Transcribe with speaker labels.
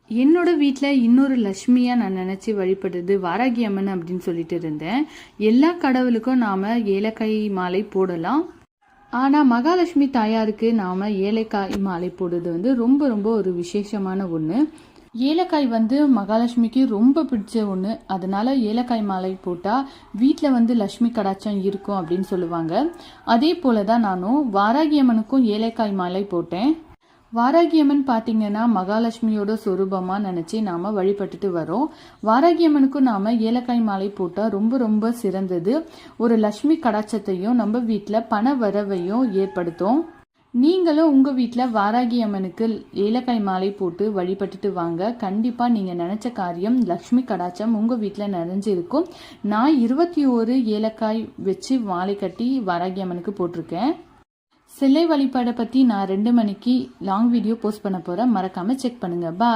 Speaker 1: என்னோட வீட்டில் இன்னொரு லக்ஷ்மியாக நான் நினச்சி வழிபடுறது வாராகி அம்மன் அப்படின்னு சொல்லிட்டு இருந்தேன். எல்லா கடவுளுக்கும் நாம் ஏலக்காய் மாலை போடலாம். ஆனால் மகாலட்சுமி தாயாருக்கு நாம் ஏலக்காய் மாலை போடுறது ரொம்ப ரொம்ப ஒரு விசேஷமான ஒன்று. ஏலக்காய் மகாலட்சுமிக்கு ரொம்ப பிடிச்ச ஒன்று. அதனால ஏலக்காய் மாலை போட்டால் வீட்டில் லக்ஷ்மி கடாட்சம் இருக்கும் அப்படின்னு சொல்லுவாங்க. அதே போல தான் நானும் வாராகி அம்மனுக்கும் ஏலக்காய் மாலை போட்டேன். வாராகி அம்மன் பார்த்தீங்கன்னா மகாலட்சுமியோட சொரூபமாக நினச்சி நாம் வழிபட்டுட்டு வரோம். வாராகி அம்மனுக்கும் நாம் ஏலக்காய் மாலை போட்டால் ரொம்ப ரொம்ப சிறந்தது. ஒரு லக்ஷ்மி கடாட்சத்தையும் நம்ம வீட்டில் பண வரவையும் ஏற்படுத்தும். நீங்களும் உங்கள் வீட்டில் வாராகி அம்மனுக்கு ஏலக்காய் மாலை போட்டு வழிபட்டுட்டு வாங்க. கண்டிப்பாக நீங்கள் நினச்ச காரியம் லக்ஷ்மி கடாட்சம் உங்கள் வீட்டில் நிறைஞ்சிருக்கும். நான் 21 ஏலக்காய் வச்சு மாலை கட்டி வாராகி அம்மனுக்கு போட்டிருக்கேன். சிலை வழிபாடை பற்றி நான் 2 மணிக்கு லாங் வீடியோ போஸ்ட் பண்ண போகிறேன். மறக்காமல் செக் பண்ணுங்கள். பாய்.